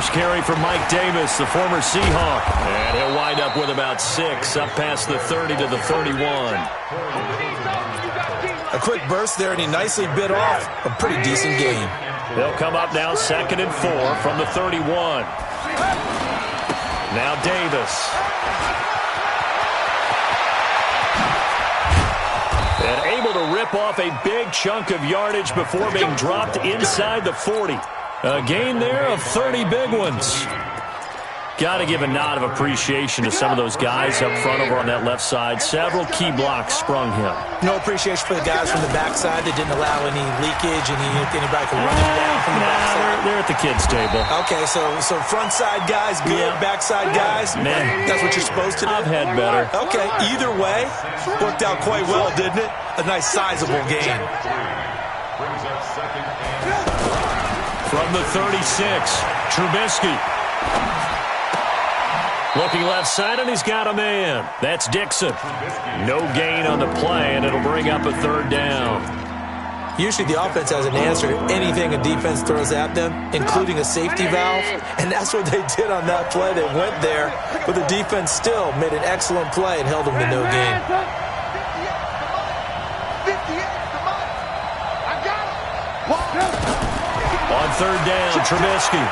first carry from Mike Davis, the former Seahawk. And he'll wind up with about 6, up past the 30 to the 31. A quick burst there, and he nicely bit off a pretty decent gain. They'll come up now 2nd and 4 from the 31. Now Davis. And able to rip off a big chunk of yardage before being dropped inside the 40. A gain there of 30 big ones. Got to give a nod of appreciation to some of those guys up front over on that left side. Several key blocks sprung him. No appreciation for the guys from the backside that didn't allow any leakage, and anybody could run it down from the backside. They're at the kids' table. Okay, so front side guys good, backside guys, that's what you're supposed to do? I've had better. Okay, either way, worked out quite well, didn't it? A nice sizable gain. From the 36, Trubisky. Looking left side, and he's got a man. That's Dixon. No gain on the play, and it'll bring up a 3rd down. Usually the offense has an answer to anything a defense throws at them, including a safety valve, and that's what they did on that play. They went there, but the defense still made an excellent play and held them to no gain. On 3rd down, Trubisky.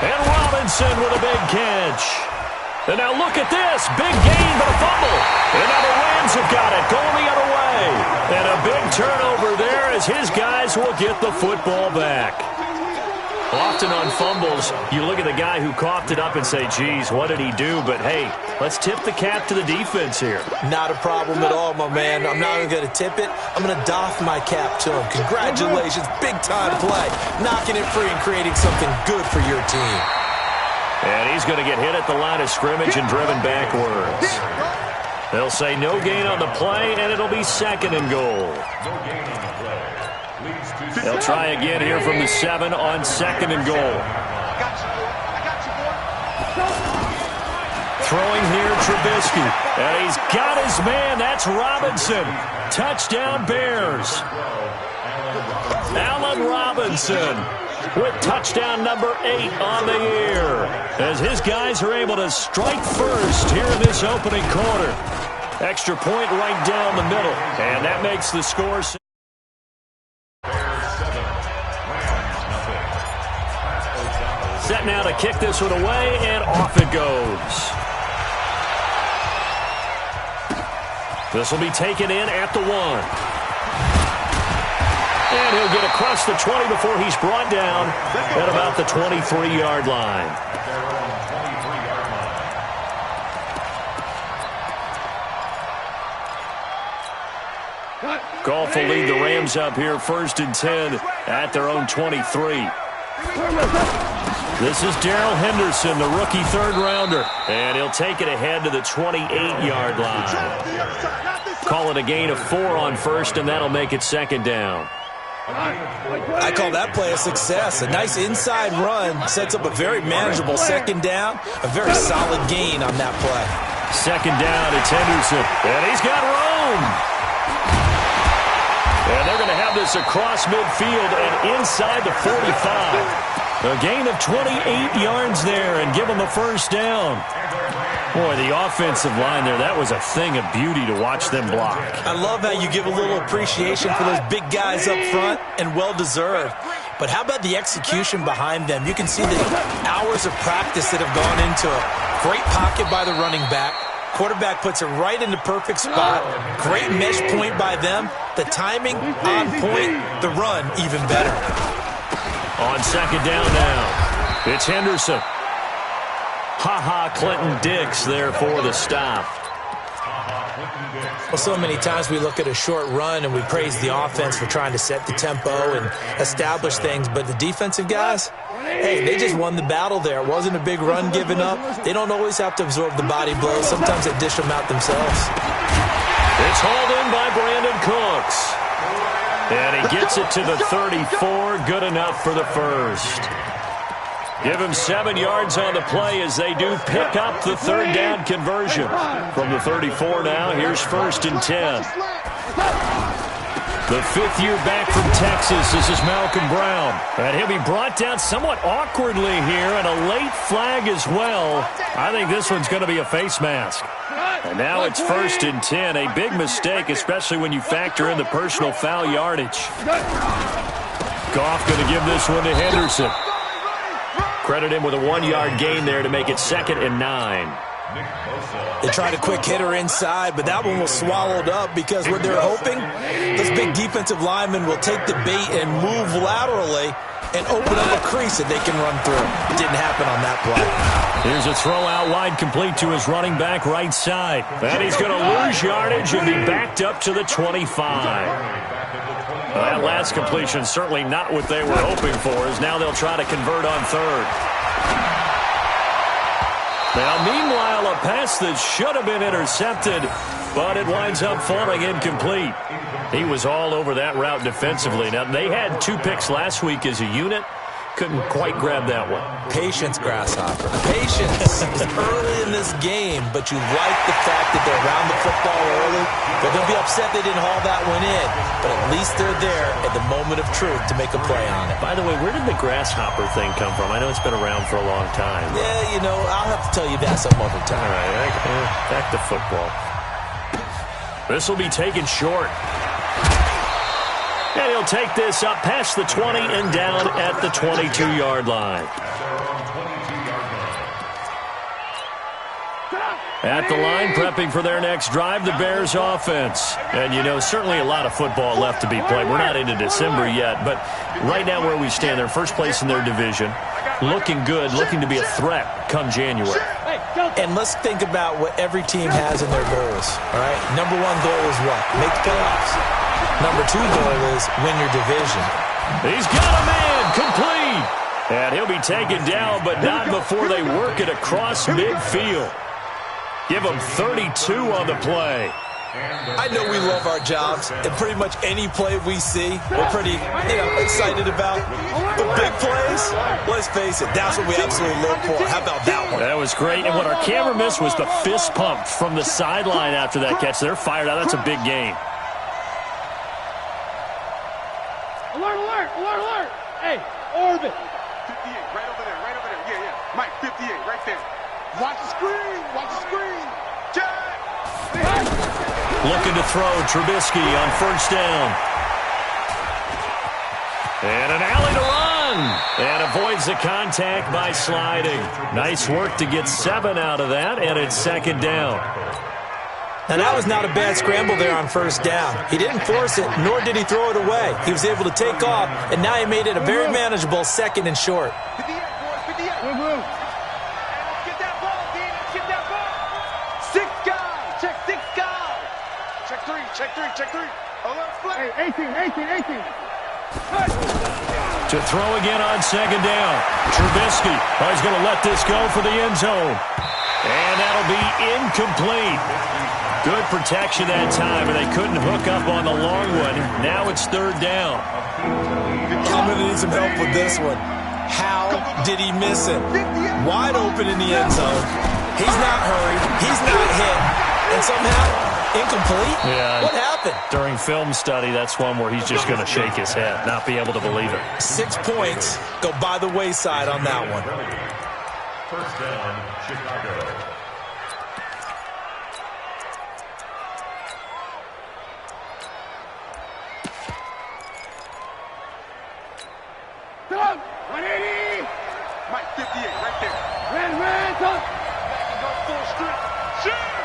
And Robinson with a big catch. And now look at this. Big gain, but a fumble. And now the Rams have got it, going the other way. And a big turnover there as his guys will get the football back. Often on fumbles, you look at the guy who coughed it up and say, geez, what did he do? But, hey, let's tip the cap to the defense here. Not a problem at all, my man. I'm not even going to tip it. I'm going to doff my cap to him. Congratulations. Big-time play. Knocking it free and creating something good for your team. And he's going to get hit at the line of scrimmage and driven backwards. They'll say no gain on the play, and it'll be 2nd and goal. They'll try again here from the 7 on 2nd and goal. Throwing here, Trubisky. And he's got his man. That's Robinson. Touchdown, Bears. Allen Robinson with touchdown number 8 on the year, as his guys are able to strike first here in this opening quarter. Extra point right down the middle, and that makes the score. Set now to kick this one away, and off it goes. This will be taken in at the 1. And he'll get across the 20 before he's brought down at about the 23-yard line. Goff will lead the Rams up here 1st and 10 at their own 23. This is Darrell Henderson, the rookie 3rd-rounder. And he'll take it ahead to the 28-yard line. Call it a gain of 4 on 1st, and that'll make it 2nd down. I call that play a success. A nice inside run sets up a very manageable 2nd down. A very solid gain on that play. 2nd down, it's Henderson. And he's got room. And they're going to have this across midfield and inside the 45. A gain of 28 yards there and give them a 1st down. Boy, the offensive line there, that was a thing of beauty to watch them block. I love how you give a little appreciation for those big guys up front, and well-deserved. But how about the execution behind them? You can see the hours of practice that have gone into it. Great pocket by the running back. Quarterback puts it right in the perfect spot. Great mesh point by them. The timing on point. The run even better. On 2nd down now, it's Henderson. Clinton Dix there for the stop. Well, so many times we look at a short run and we praise the offense for trying to set the tempo and establish things, but the defensive guys, hey, they just won the battle there. It wasn't a big run given up. They don't always have to absorb the body blows. Sometimes they dish them out themselves. It's hauled in by Brandon Cooks. And he gets it to the 34. Good enough for the 1st. Give him 7 yards on the play as they do pick up the 3rd down conversion. From the 34 now, here's 1st and 10. The fifth-year back from Texas. This is Malcolm Brown. And he'll be brought down somewhat awkwardly here, and a late flag as well. I think this one's going to be a face mask. And now it's 1st and 10. A big mistake, especially when you factor in the personal foul yardage. Goff going to give this one to Henderson. Credit him with a 1-yard gain there to make it 2nd and 9. They tried a quick hitter inside, but that one was swallowed up because what they're hoping, this big defensive lineman will take the bait and move laterally and open up a crease that they can run through. It didn't happen on that play. Here's a throw out wide complete to his running back right side. And he's going to lose yardage and be backed up to the 25. That last completion certainly not what they were hoping for, as now they'll try to convert on 3rd. Now, meanwhile, a pass that should have been intercepted, but it winds up falling incomplete. He was all over that route defensively. Now, they had 2 picks last week as a unit. Couldn't quite grab that one. Patience, Grasshopper. Patience early in this game, but you like the fact that they're around the football early. They're going to be upset they didn't haul that one in, but at least they're there at the moment of truth to make a play on it. By the way, where did the Grasshopper thing come from? I know it's been around for a long time. Yeah, you know, I'll have to tell you that some other time. All right, back to football. This will be taken short. And he'll take this up past the 20 and down at the 22-yard line. At the line, prepping for their next drive, the Bears offense. And, you know, certainly a lot of football left to be played. We're not into December yet, but right now where we stand, they're first place in their division. Looking good, looking to be a threat come January. And let's think about what every team has in their goals, all right? Number 1 goal is what? Make the playoffs. Number 2 goal is win your division. He's got a man, complete. And he'll be taken down, but not before they work it across midfield. Give him 32 on the play. I know we love our jobs, and pretty much any play we see, we're pretty, excited about. But big plays, let's face it, that's what we absolutely live for. How about that one? That was great, and what our camera missed was the fist pump from the sideline after that catch. They're fired out. That's a big gain. Alert, alert, alert, alert. Hey, orbit. 58, right over there, right over there. Yeah, yeah. Mike, 58, right there. Watch the screen, watch the screen. Jack! Looking to throw, Trubisky on 1st down. And an alley to run. And avoids the contact by sliding. Nice work to get 7 out of that, and it's 2nd down. Now, that was not a bad scramble there on 1st down. He didn't force it, nor did he throw it away. He was able to take off, and now he made it a very manageable 2nd and short. 58, boys, 58. Get that ball, Dean. Get that ball. 6 guys. Check 6 guys. Check 3, check 3, check 3. Alert, flag. Hey, 18. To throw again on 2nd down. Trubisky. Oh, he's going to let this go for the end zone. And that'll be incomplete. Good protection that time, and they couldn't hook up on the long one. Now it's 3rd down. I'm going to need some help with this one. How did he miss him? Wide open in the end zone. He's not hurried. He's not hit. And somehow, incomplete? Yeah. What happened? During film study, that's one where he's just going to shake his head, not be able to believe it. 6 points go by the wayside on that one. 1st down, Chicago. Come, 180. Mike, 58, right there. Red, come. Back and go full strength. Shoot.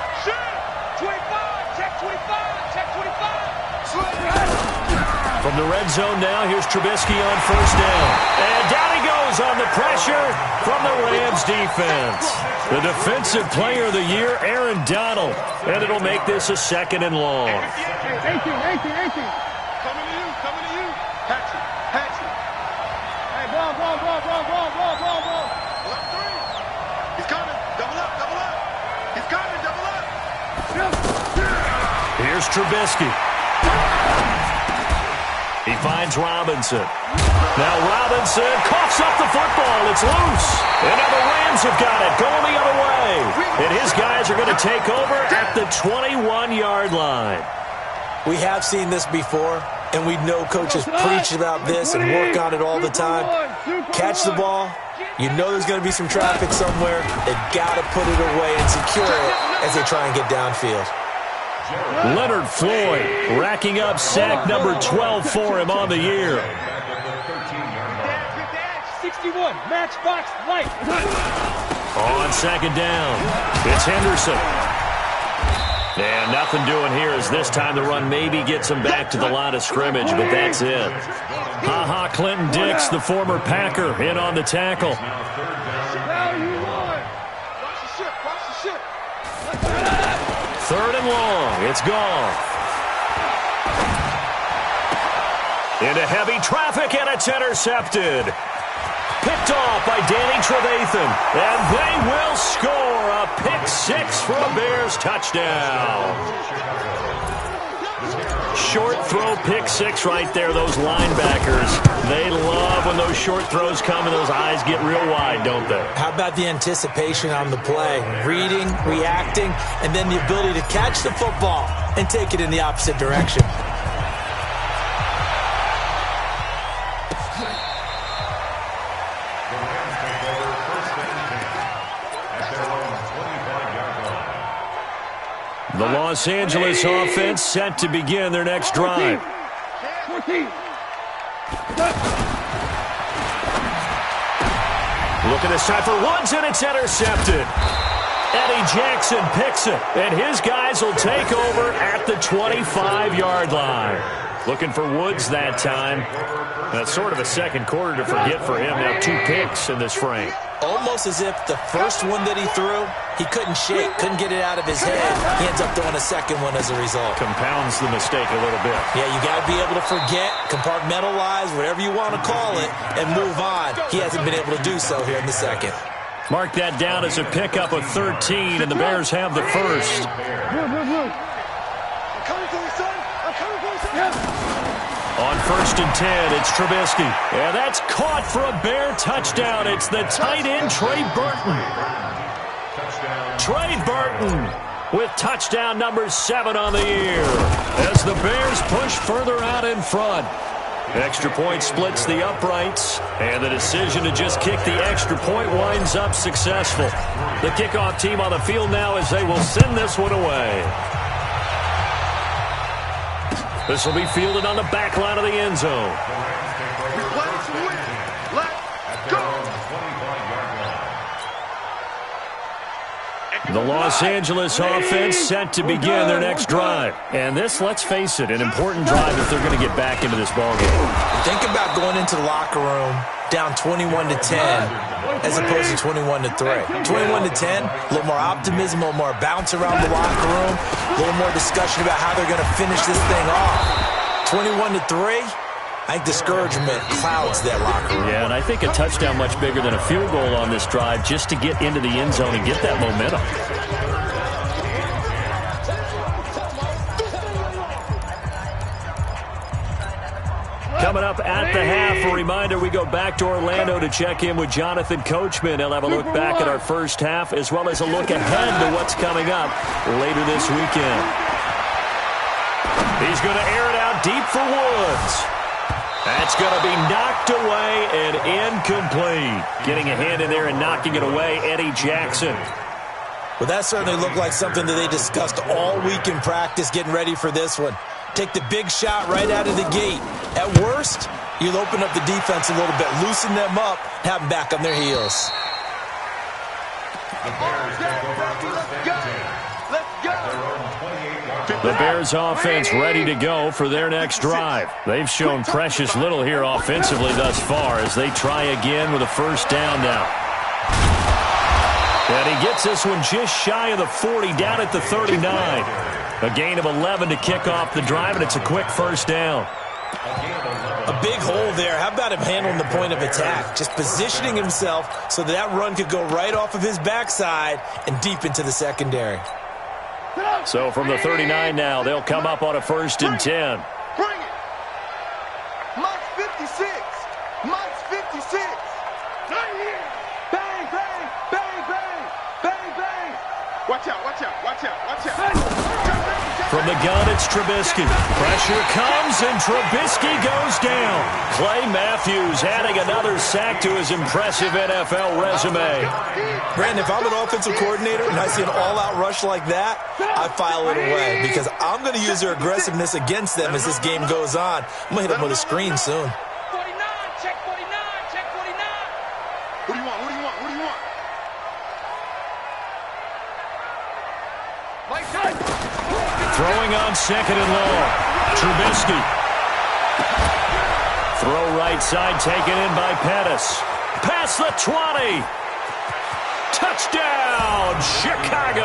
25, check 25, check 25. From the red zone now, here's Trubisky on 1st down. And down he goes on the pressure from the Rams defense. The defensive player of the year, Aaron Donald. And it'll make this a 2nd and long. 18. Coming to you. Hatchet. Hey, ball. Left 3. He's coming. Double up. He's coming, double up. Here's Trubisky. He finds Robinson. Now Robinson coughs up the football. It's loose. And now the Rams have got it. Going the other way. And his guys are going to take over at the 21-yard line. We have seen this before, and we know coaches preach about this and work on it all the time. Catch the ball. You know there's going to be some traffic somewhere. They've got to put it away and secure it as they try and get downfield. Leonard Floyd racking up sack number 12 for him on the year. 61, matchbox light. On second down, it's Henderson. And nothing doing here as this time the run maybe gets him back to the line of scrimmage, but that's it. Ha-ha, Clinton Dix, the former Packer, in on the tackle. Third and long, it's gone. Into heavy traffic, and it's intercepted. Picked off by Danny Trevathan, and they will score a pick six for a Bears touchdown. Short throw pick six right there, those linebackers. They love when those short throws come and those eyes get real wide, don't they? How about the anticipation on the play? Reading, reacting, and then the ability to catch the football and take it in the opposite direction. The Los Angeles offense set to begin their next drive. 14. Look at this time for Woods, and it's intercepted. Eddie Jackson picks it, and his guys will take over at the 25-yard line. Looking for Woods that time. That's sort of a second quarter to forget for him. Now 2 picks in this frame. Almost as if the first one that he threw, he couldn't shake, couldn't get it out of his head. He ends up throwing a second one as a result. Compounds the mistake a little bit. Yeah, you got to be able to forget, compartmentalize, whatever you want to call it, and move on. He hasn't been able to do so here in the second. Mark that down as a pickup of 13, and the Bears have the first. On 1st and 10, it's Trubisky. And that's caught for a Bear touchdown. It's the tight end, Trey Burton. Trey Burton with touchdown number 7 on the year as the Bears push further out in front. Extra point splits the uprights, and the decision to just kick the extra point winds up successful. The kickoff team on the field now as they will send this one away. This will be fielded on the back line of the end zone. Let's win. Let's go. The Los Angeles offense set to begin their next drive. And this, let's face it, an important drive if they're going to get back into this ballgame. Think about going into the locker room down 21-10 as opposed to 21-3. 21-10, a little more optimism, a little more bounce around the locker room, a little more discussion about how they're going to finish this thing off. 21-3, I think discouragement clouds that locker room. Yeah, and I think a touchdown much bigger than a field goal on this drive just to get into the end zone and get that momentum. Coming up at the half, a reminder, we go back to Orlando to check in with Jonathan Coachman. He'll have a look back at our first half as well as a look ahead to what's coming up later this weekend. He's going to air it out deep for Woods. That's going to be knocked away and incomplete. Getting a hand in there and knocking it away, Eddie Jackson. Well, that certainly looked like something that they discussed all week in practice getting ready for this one. Take the big shot right out of the gate. At worst, you'll open up the defense a little bit, loosen them up, have them back on their heels. The Bears offense ready to go for their next drive. They've shown precious little here offensively thus far as they try again with a first down now. And he gets this one just shy of the 40, down at the 39. A gain of 11 to kick off the drive, and it's a quick first down. A big hole there. How about him handling the point of attack? Just positioning himself so that run could go right off of his backside and deep into the secondary. So from the 39 now, they'll come up on a 1st and 10. Bring it. Mike's 56. Mike's 56. Bang, bang, bang, bang, bang, bang. Watch out, watch out, watch out, watch out. From the gun, it's Trubisky. Pressure comes, and Trubisky goes down. Clay Matthews adding another sack to his impressive NFL resume. Brandon, if I'm an offensive coordinator and I see an all-out rush like that, I file it away because I'm going to use their aggressiveness against them as this game goes on. I'm going to hit them with a screen soon. 49, check 49, check 49. What do you want? What do you want? What do you want? Mike Tyson. Throwing on second and long. Trubisky. Throw right side taken in by Pettis. Past the 20. Touchdown, Chicago.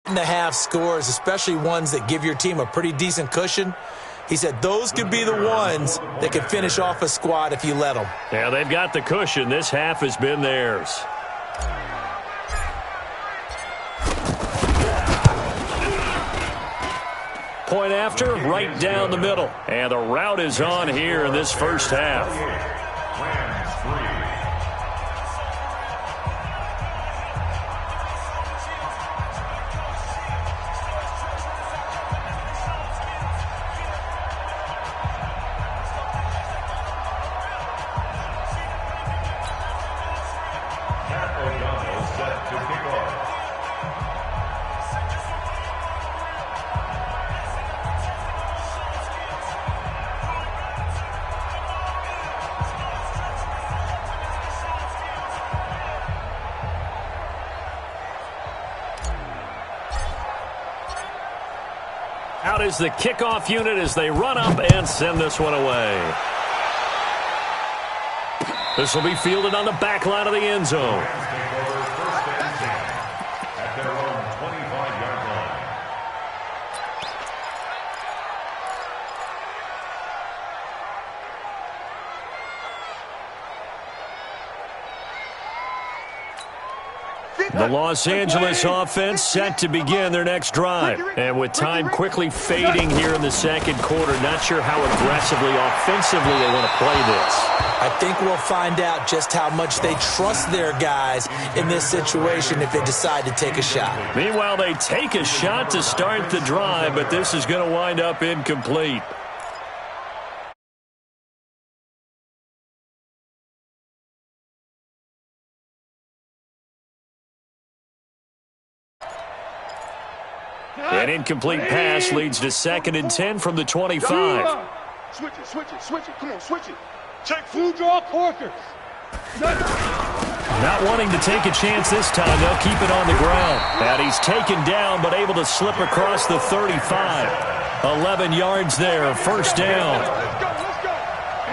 And a half scores, especially ones that give your team a pretty decent cushion. He said those could be the ones that could finish off a squad if you let them. Yeah, they've got the cushion. This half has been theirs. Point after, right down the middle. And the route is on here in this first half. Out is the kickoff unit as they run up and send this one away. This will be fielded on the back line of the end zone. At their own 25-yard line. The Los Angeles offense set to begin their next drive. And with time quickly fading here in the second quarter, not sure how aggressively, offensively they want to play this. I think we'll find out just how much they trust their guys in this situation if they decide to take a shot. Meanwhile, they take a shot to start the drive, but this is going to wind up incomplete. An incomplete pass leads to 2nd and 10 from the 25. Switch it, switch it, switch it. Come on, switch it. Check food draw quarters. Not wanting to take a chance this time, they'll keep it on the ground. And he's taken down, but able to slip across the 35. 11 yards there, first down.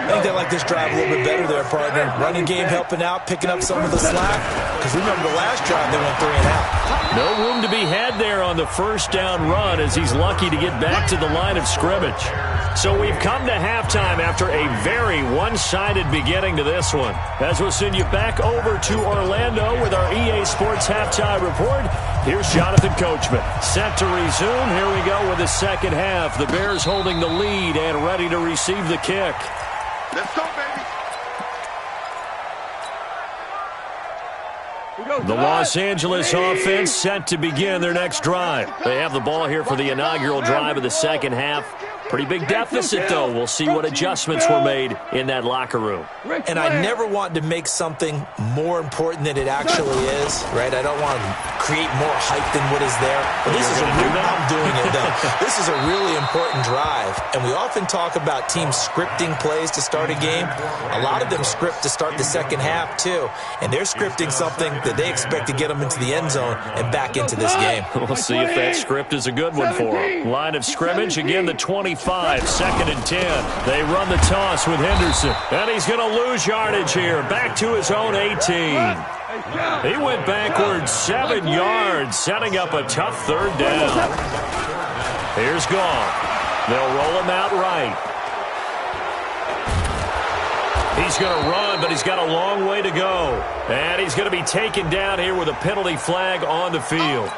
I think they like this drive a little bit better there, partner. Running game helping out, picking up some of the slack. Because remember the last drive, they went 3 and out. No room to be had there on the first down run as he's lucky to get back to the line of scrimmage. So we've come to halftime after a very one-sided beginning to this one. As we'll send you back over to Orlando with our EA Sports Halftime Report, here's Jonathan Coachman. Set to resume. Here we go with the second half. The Bears holding the lead and ready to receive the kick. Let's go, baby. The Los Angeles offense set to begin their next drive. They have the ball here for the inaugural drive of the second half. Pretty big deficit, though. We'll see what adjustments were made in that locker room. And I never want to make something more important than it actually is, right? I don't want to create more hype than what is there. But this is I'm doing it, though. This is a really important drive. And we often talk about teams scripting plays to start a game. A lot of them script to start the second half, too. And they're scripting something that they expect to get them into the end zone and back into this game. We'll see if that script is a good one for them. Line of scrimmage, again, the 25, 2nd and 10. They run the toss with Henderson. And he's going to lose yardage here. Back to his own 18. He went backwards 7 yards, setting up a tough third down. Here's Gone. They'll roll him out right. He's going to run, but he's got a long way to go. And he's going to be taken down here with a penalty flag on the field.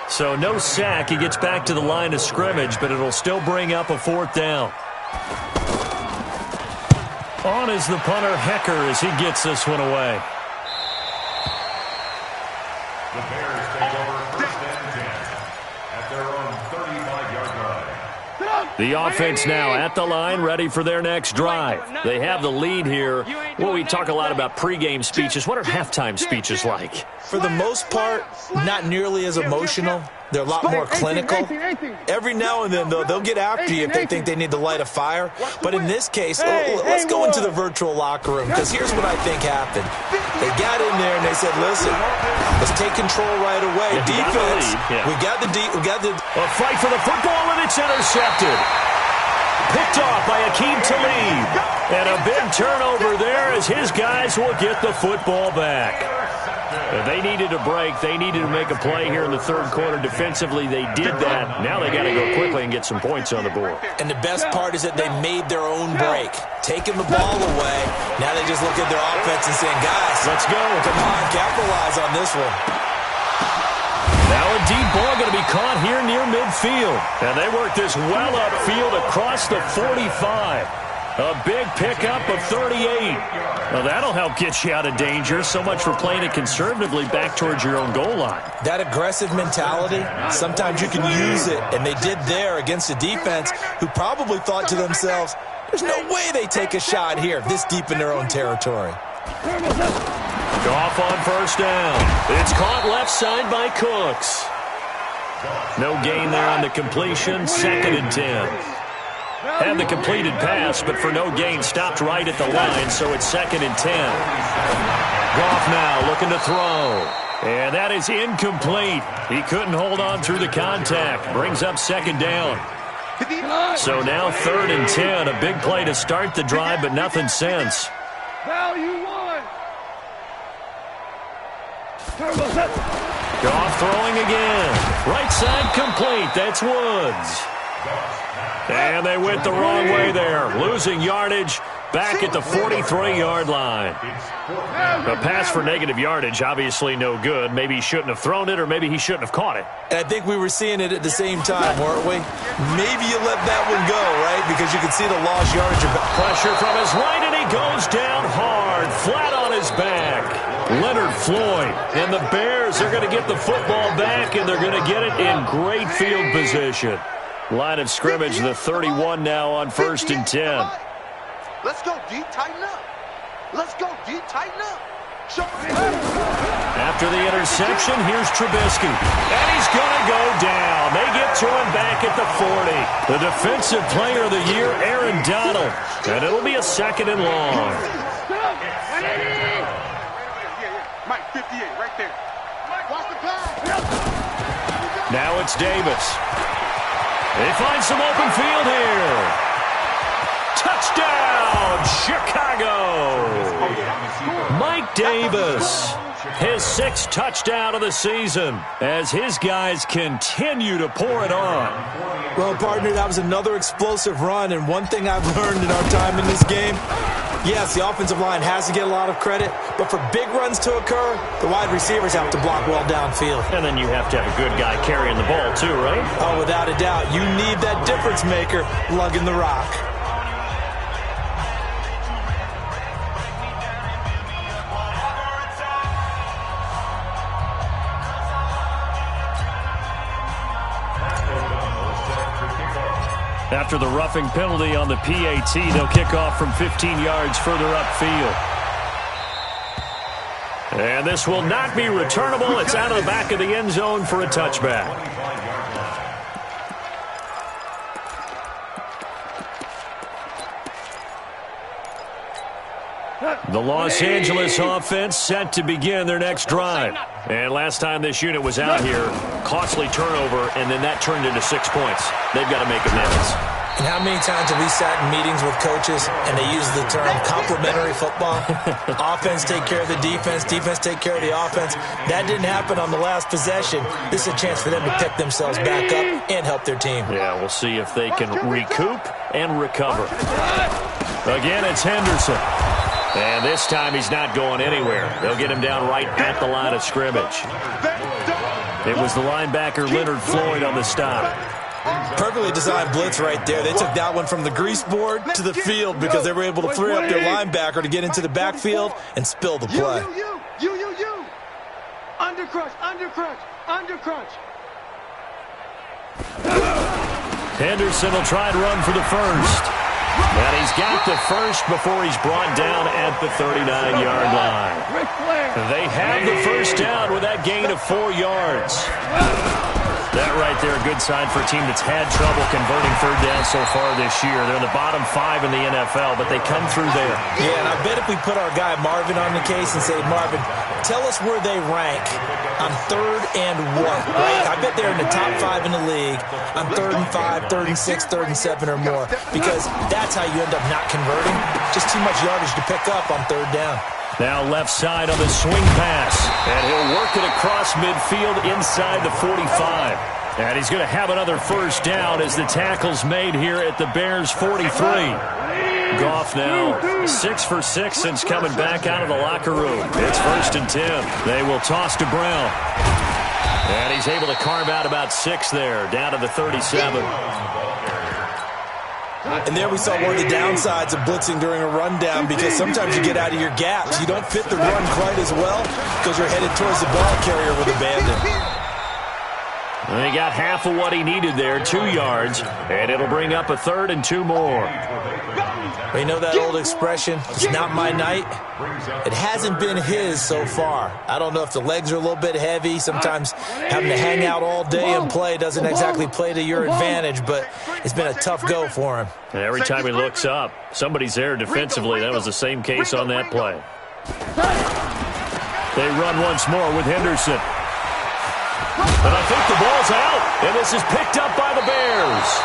So no sack. He gets back to the line of scrimmage, but it'll still bring up a 4th down. On is the punter, Hecker, as he gets this one away. The Bears take over first and 10 at their own 35-yard line. The offense now at the line, ready for their next drive. They have the lead here. Well, we talk a lot about pregame speeches. What are halftime speeches like? For the most part, not nearly as emotional. They're a lot more clinical. Every now and then, though, they'll get after you if they think they need to light a fire. But in this case, let's go into the virtual locker room, because here's what I think happened. They got in there and they said, listen, let's take control right away. Defense, we got the A fight for the football, and it's intercepted. Picked off by Akeem Talib. And a big turnover there as his guys will get the football back. They needed a break. They needed to make a play here in the third quarter. Defensively, they did that. Now they got to go quickly and get some points on the board. And the best part is that they made their own break, taking the ball away. Now they just look at their offense and saying, guys, let's go. Come on, capitalize on this one. Now a deep ball going to be caught here near midfield. And they work this well upfield across the 45. A big pickup of 38. Well, that'll help get you out of danger. So much for playing it conservatively back towards your own goal line. That aggressive mentality, sometimes you can use it. And they did there against a defense who probably thought to themselves, there's no way they take a shot here this deep in their own territory. Off on first down. It's caught left side by Cooks. No gain there on the completion. 2nd and 10. Had the completed pass, but for no gain, stopped right at the line, so it's 2nd and 10. Goff now looking to throw. And that is incomplete. He couldn't hold on through the contact. Brings up 2nd down. So now 3rd and 10. A big play to start the drive, but nothing since. Goff throwing again. Right side complete. That's Woods. And they went the wrong way there. Losing yardage back at the 43-yard line. A pass for negative yardage, obviously no good. Maybe he shouldn't have thrown it, or maybe he shouldn't have caught it. And I think we were seeing it at the same time, weren't we? Maybe you let that one go, right? Because you can see the lost yardage. Pressure from his right, and he goes down hard, flat on his back. Leonard Floyd. And the Bears are going to get the football back, and they're going to get it in great field position. Line of scrimmage, the 31 now on 1st and 10. Let's go, D. Tighten up. Let's go, D. Tighten up. After the interception, here's Trubisky. And he's going to go down. They get to him back at the 40. The Defensive Player of the Year, Aaron Donald. And it'll be a 2nd and long. Mike, 58, right there. Watch the pass. Now it's Davis. They find some open field here. Touchdown, Chicago. Mike Davis, his 6th touchdown of the season as his guys continue to pour it on. Well, partner, that was another explosive run, and one thing I've learned in our time in this game, yes, the offensive line has to get a lot of credit, but for big runs to occur, the wide receivers have to block well downfield. And then you have to have a good guy carrying the ball too, right? Oh, without a doubt. You need that difference maker lugging the rock. After the roughing penalty on the PAT, they'll kick off from 15 yards further upfield. And this will not be returnable. It's out of the back of the end zone for a touchback. The Los Angeles offense set to begin their next drive. And last time this unit was out here, costly turnover, and then that turned into 6 points. They've got to make amends. And how many times have we sat in meetings with coaches and they use the term complementary football? Offense take care of the defense, defense take care of the offense. That didn't happen on the last possession. This is a chance for them to pick themselves back up and help their team. Yeah, we'll see if they can recoup and recover. Again, it's Henderson. And this time he's not going anywhere. They'll get him down right at the line of scrimmage. It was the linebacker Leonard Floyd on the stop. Perfectly designed blitz right there. They took that one from the grease board to the field because they were able to free up their linebacker to get into the backfield and spill the play. You. Under crunch. Henderson will try and run for the first. And he's got the first before he's brought down at the 39-yard line. They have the first down with that gain of 4 yards. That right there, a good sign for a team that's had trouble converting third down so far this year. They're in the bottom 5 in the NFL, but they come through there. Yeah, and I bet if we put our guy Marvin on the case and say, Marvin, tell us where they rank on 3rd and 1, right? I bet they're in the top 5 in the league on 3rd and 5, 3rd and 6, 3rd and 7 or more, because that's how you end up not converting. Just too much yardage to pick up on 3rd down. Now left side on the swing pass. And he'll work it across midfield inside the 45. And he's going to have another first down as the tackle's made here at the Bears' 43. Goff now 6 for 6 since coming back out of the locker room. It's 1st and 10. They will toss to Brown. And he's able to carve out about 6 there, down to the 37. And there we saw one of the downsides of blitzing during a rundown, because sometimes you get out of your gaps. You don't fit the run quite as well because you're headed towards the ball carrier with abandon. And he got half of what he needed there, 2 yards, and it'll bring up a 3rd and 2 more. You know that old expression, it's not my night? It hasn't been his so far. I don't know if the legs are a little bit heavy. Sometimes having to hang out all day and play doesn't exactly play to your advantage, but it's been a tough go for him. And every time he looks up, somebody's there defensively. That was the same case on that play. They run once more with Henderson. And I think the ball's out, and this is picked up by the Bears.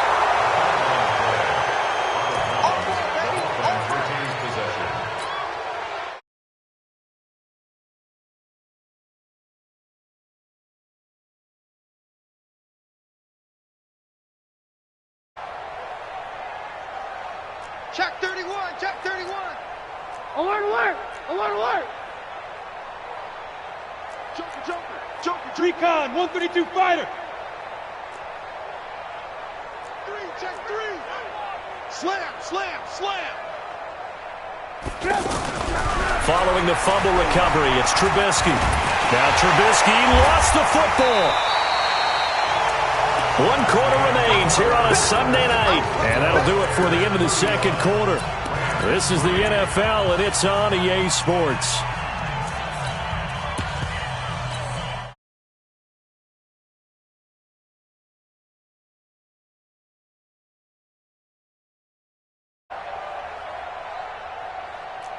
Check 31. Alert. Joker. Recon, 132 fighter. 3, check 3. Slam. Following the fumble recovery, it's Trubisky. Now Trubisky lost the football. 1 quarter remains here on a Sunday night. And that'll do it for the end of the second quarter. This is the NFL, and it's on EA Sports.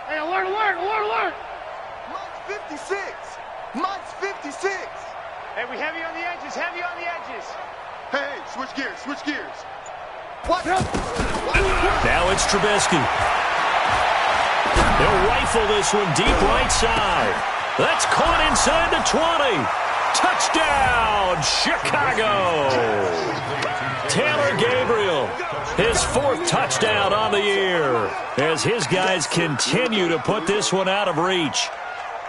Hey, alert. Mike's 56. Hey, we heavy on the edges. Hey, switch gears. What? Now it's Trubisky. They'll rifle this one deep right side. That's caught inside the 20. Touchdown, Chicago. Taylor Gabriel, his 4th touchdown on the year, as his guys continue to put this one out of reach.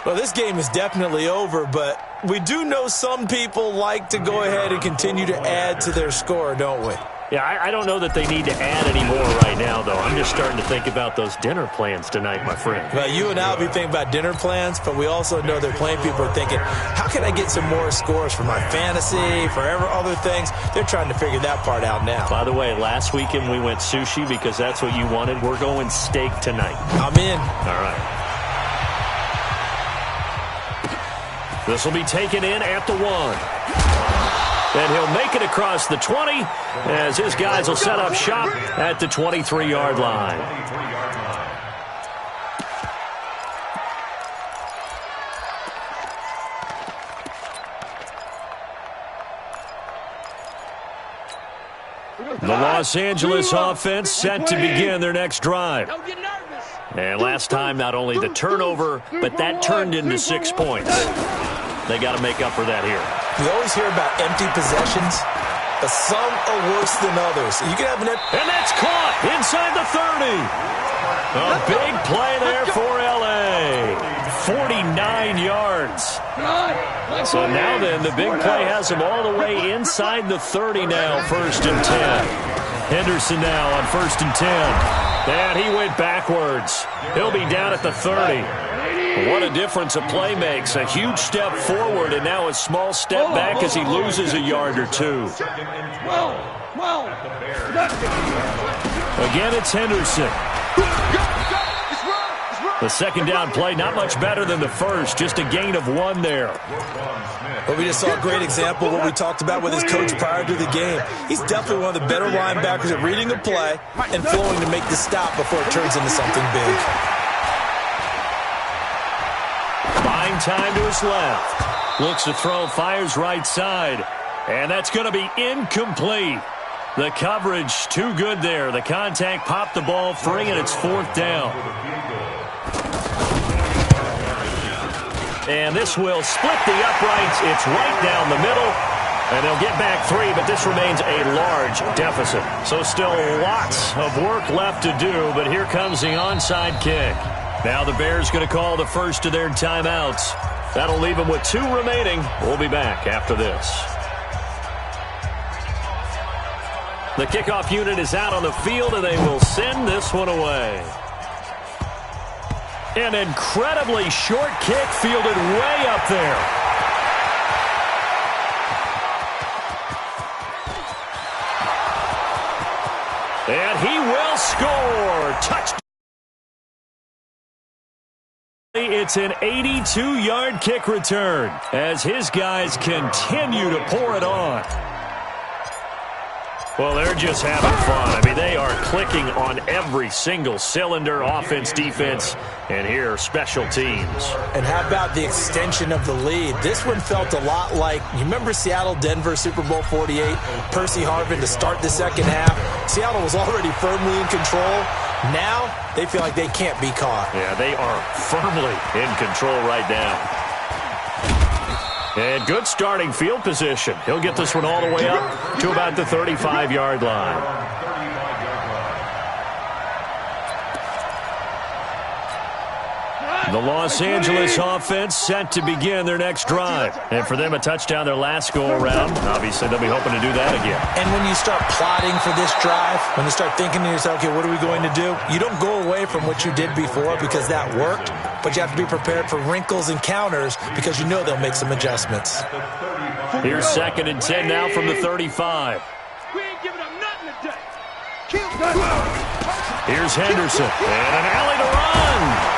Well, this game is definitely over, but we do know some people like to go ahead and continue to add to their score, don't we? Yeah, I don't know that they need to add any more right now, though. I'm just starting to think about those dinner plans tonight, my friend. Well, you and I will be thinking about dinner plans, but we also know they're playing people are thinking, how can I get some more scores for my fantasy, for other things? They're trying to figure that part out now. By the way, last weekend we went sushi because that's what you wanted. We're going steak tonight. I'm in. All right. This will be taken in at the 1. And he'll make it across the 20 as his guys will set up shop at the 23-yard line. The Los Angeles offense set to begin their next drive. Don't get nervous. And last time, not only the turnover, but that turned into 6 points. They got to make up for that here. You always hear about empty possessions, but some are worse than others. You can have and that's caught inside the 30. A big play there for L.A. 49 yards. So now then, the big play has him all the way inside the 30 now, 1st and 10. Henderson now on 1st and 10. And he went backwards. He'll be down at the 30. What a difference a play makes. A huge step forward and now a small step back as he loses a yard or two. Again, it's Henderson. The second down play, not much better than the first. Just a gain of 1 there. Well, we just saw a great example of what we talked about with his coach prior to the game. He's definitely one of the better linebackers at reading a play and flowing to make the stop before it turns into something big. Buying time to his left. Looks to throw, fires right side. And that's going to be incomplete. The coverage too good there. The contact popped the ball free, and it's 4th down. And this will split the uprights. It's right down the middle. And they'll get back 3, but this remains a large deficit. So still lots of work left to do, but here comes the onside kick. Now the Bears going to call the first of their timeouts. That'll leave them with 2 remaining. We'll be back after this. The kickoff unit is out on the field, and they will send this one away. An incredibly short kick fielded way up there. And he will score. Touchdown. It's an 82-yard kick return as his guys continue to pour it on. Well, they're just having fun. I mean, they are clicking on every single cylinder, offense, defense, and here, special teams. And how about the extension of the lead? This one felt a lot like, you remember Seattle-Denver Super Bowl 48? Percy Harvin to start the second half. Seattle was already firmly in control. Now, they feel like they can't be caught. Yeah, they are firmly in control right now. And good starting field position. He'll get this one all the way up to about the 35-yard line. The Los Angeles offense set to begin their next drive. And for them, a touchdown their last go-around. Obviously, they'll be hoping to do that again. And when you start plotting for this drive, when you start thinking to yourself, okay, what are we going to do? You don't go away from what you did before because that worked, but you have to be prepared for wrinkles and counters because you know they'll make some adjustments. Here's 2nd and 10 now from the 35. We ain't giving up nothing today. Here's Henderson. And an alley to run.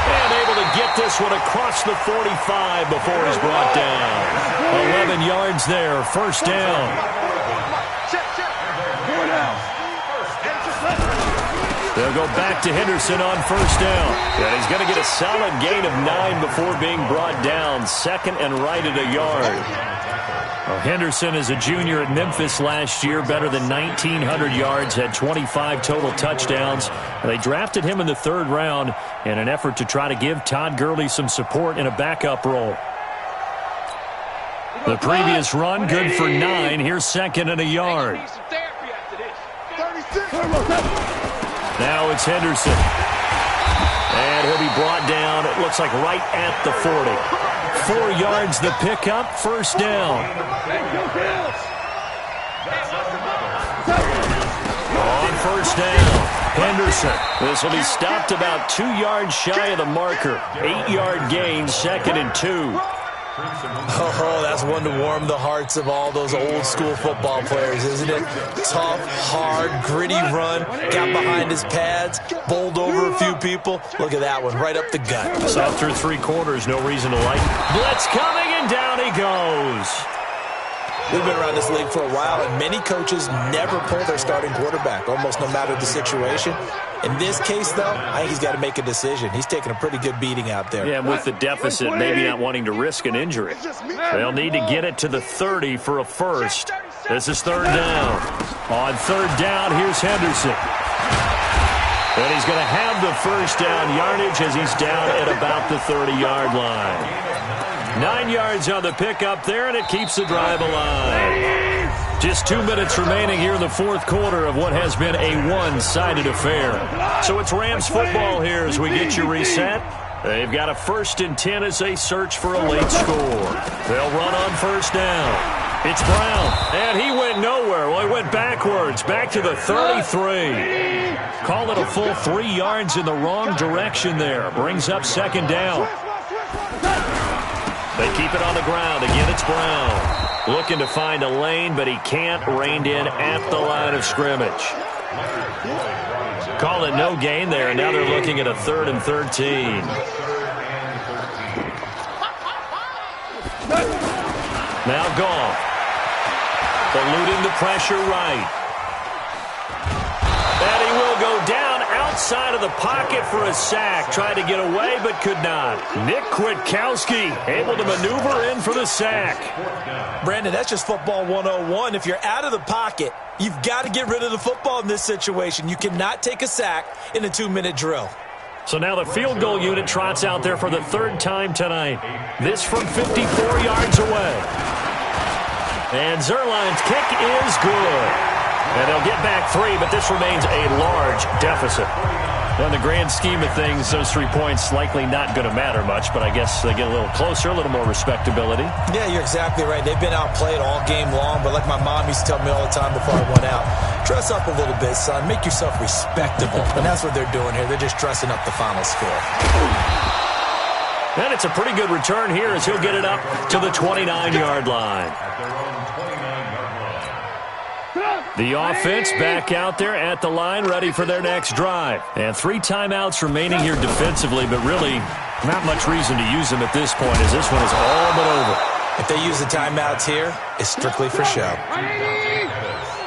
And able to get this one across the 45 before he's brought down. 11 yards there, 1st down. They'll go back to Henderson on 1st down. And he's going to get a solid gain of 9 before being brought down. 2nd and right at a yard. Well, Henderson is a junior at Memphis last year, better than 1,900 yards, had 25 total touchdowns. They drafted him in the 3rd round in an effort to try to give Todd Gurley some support in a backup role. The previous run, good for 9. Here's 2nd and a yard. Now it's Henderson. And he'll be brought down, it looks like right at the 40. 4 yards the pickup, 1st down. On 1st down, Henderson. This will be stopped about 2 yards shy of the marker. 8-yard gain, 2nd and 2. Oh, that's one to warm the hearts of all those old school football players, isn't it? Tough, hard, gritty run, got behind his pads, bowled over a few people. Look at that one, right up the gut. So through 3 quarters, no reason to like. Blitz coming, and down he goes. We've been around this league for a while, and many coaches never pull their starting quarterback, almost no matter the situation. In this case, though, I think he's got to make a decision. He's taking a pretty good beating out there. Yeah, and with the deficit, maybe not wanting to risk an injury. They'll need to get it to the 30 for a first. This is 3rd down. On 3rd down, here's Henderson. And he's going to have the 1st down yardage as he's down at about the 30-yard line. 9 yards on the pickup there, and it keeps the drive alive. Just 2 minutes remaining here in the 4th quarter of what has been a one-sided affair. So it's Rams football here as we get you reset. They've got a 1st and 10 as they search for a late score. They'll run on 1st down. It's Brown, and he went nowhere. Well, he went backwards, back to the 33. Call it a full 3 yards in the wrong direction there. Brings up 2nd down. They keep it on the ground. Again, it's Brown. Looking to find a lane, but he can't. Reined in at the line of scrimmage. Call it no gain there, and now they're looking at a 3rd and 13. Now Goff. Eluding the pressure right. And he will go down outside of the pocket for a sack. Tried to get away, but could not. Nick Kwiatkowski able to maneuver in for the sack. Brandon, that's just football 101. If you're out of the pocket, you've got to get rid of the football in this situation. You cannot take a sack in a 2-minute drill. So now the field goal unit trots out there for the 3rd time tonight. This from 54 yards away. And Zerline's kick is good. And they'll get back 3, but this remains a large deficit. Well, in the grand scheme of things, those 3 points likely not going to matter much, but I guess they get a little closer, a little more respectability. Yeah, you're exactly right. They've been outplayed all game long, but like my mom used to tell me all the time before I went out, dress up a little bit, son. Make yourself respectable. And that's what they're doing here. They're just dressing up the final score. And it's a pretty good return here as he'll get it up to the 29-yard line. The offense back out there at the line, ready for their next drive. And 3 timeouts remaining here defensively, but really not much reason to use them at this point as this one is all but over. If they use the timeouts here, it's strictly for show.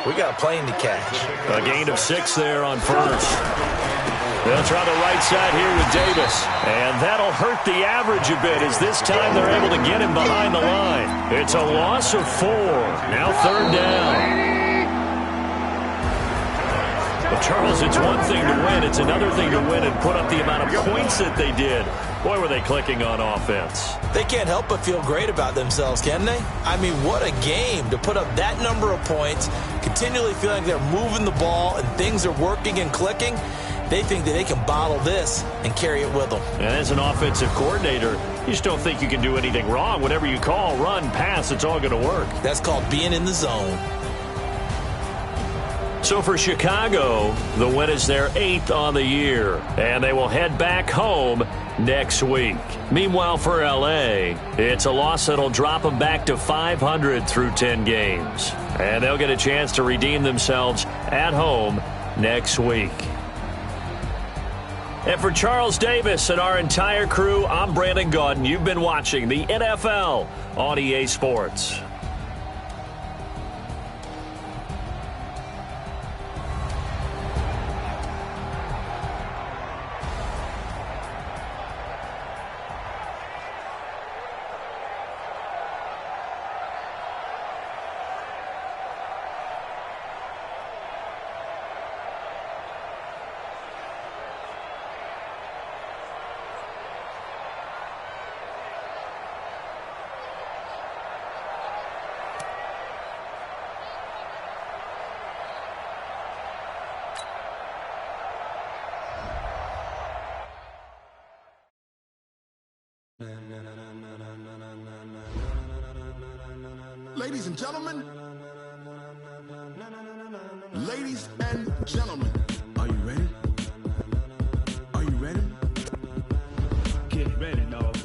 We got a plane to catch. A gain of 6 there on 1st. They'll try the right side here with Davis. And that'll hurt the average a bit as this time they're able to get him behind the line. It's a loss of 4. Now 3rd down. Well, Charles, it's one thing to win. It's another thing to win and put up the amount of points that they did. Boy, were they clicking on offense. They can't help but feel great about themselves, can they? I mean, what a game to put up that number of points, continually feeling like they're moving the ball and things are working and clicking. They think that they can bottle this and carry it with them. And as an offensive coordinator, you just don't think you can do anything wrong. Whatever you call, run, pass, it's all going to work. That's called being in the zone. So for Chicago, the win is their 8th on the year, and they will head back home next week. Meanwhile, for L.A., it's a loss that'll drop them back to 500 through 10 games, and they'll get a chance to redeem themselves at home next week. And for Charles Davis and our entire crew, I'm Brandon Gaudin. You've been watching the NFL on EA Sports. Ladies and gentlemen, ladies and gentlemen, are you ready? Are you ready? Get ready, dog.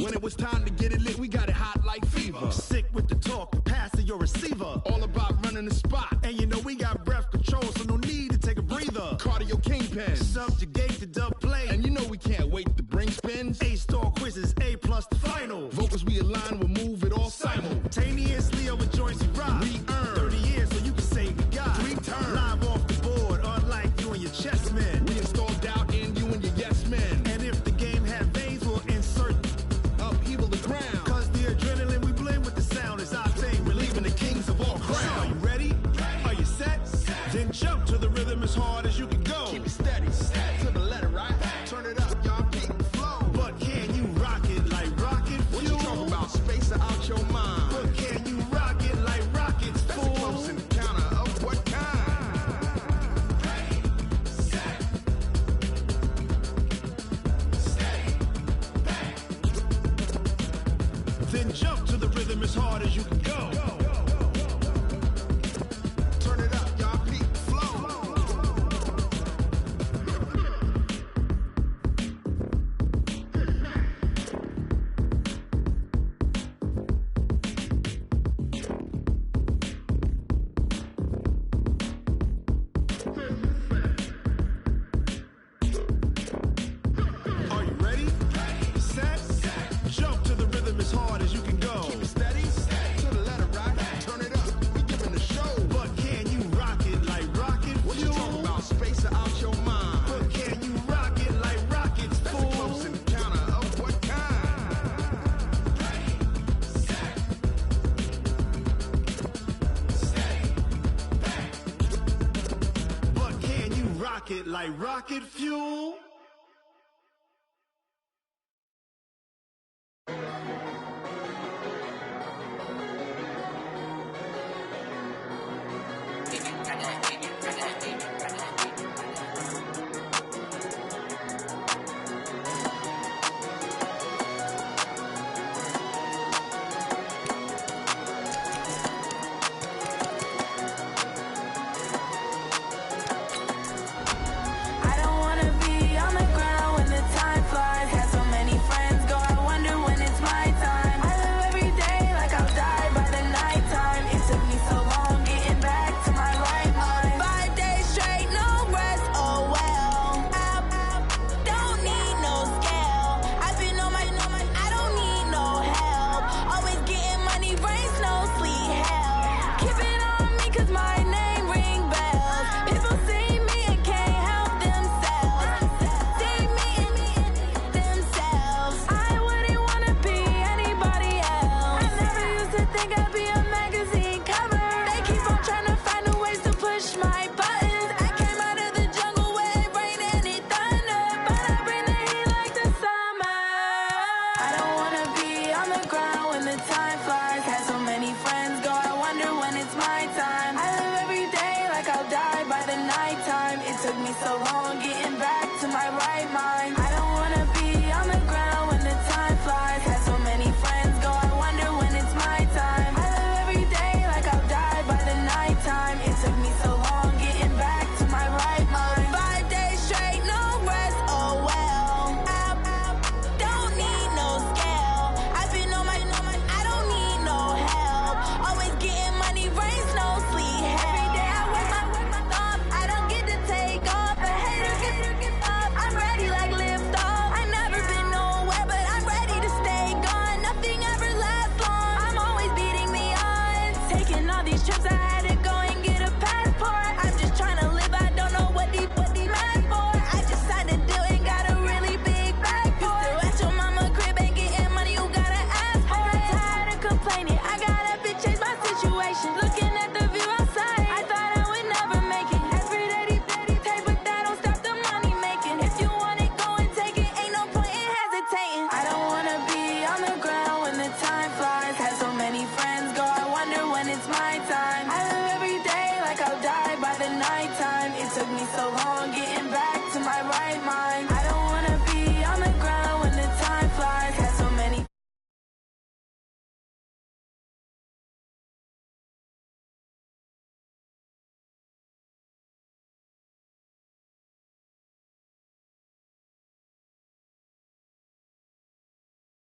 When it was time to get it lit, we got it hot like fever. Sick with the talk, pass to your receiver. All about running the spot. And you know we got breath control, so no need to take a breather. Cardio kingpin. Subjugate the dub play. And you know we can't wait to bring spins. A-star quizzes, A+ the final. Vocals we align, we'll move it all simultaneously over joints we rock. We earn 30 years so you can say we got 3 turns. Live off the board, unlike you and your chess men. We install doubt in you and your yes men. And if the game had veins, we'll insert upheaval the ground. Cause the adrenaline we blend with the sound is our thing, relieving the kings of all crowns. So are you ready? Are you set? Then jump to the rhythm as hard as you can go. Keep it steady, to the letter, right? Turn it up, y'all, peak flow. But can you rock it like rocket fuel? What you talking about? Space out your mind. But can you rock it like rockets, That's fool? a close encounter of what kind? Ready, set, steady, bang. Then jump to the rhythm as hard as you can go. Turn it up, y'all, peak flow. Are you ready? Set, jump to the rhythm as hard as you can go. Keep it steady, to the letter, right? Turn it up, we giving the show. But can you rock it like rocket fuel? What you talking about? Space out your mind. But can you rock it like rockets, That's a fool? close encounter of what kind? Ready, set, steady, bang. But can you rock it like rocket fuel?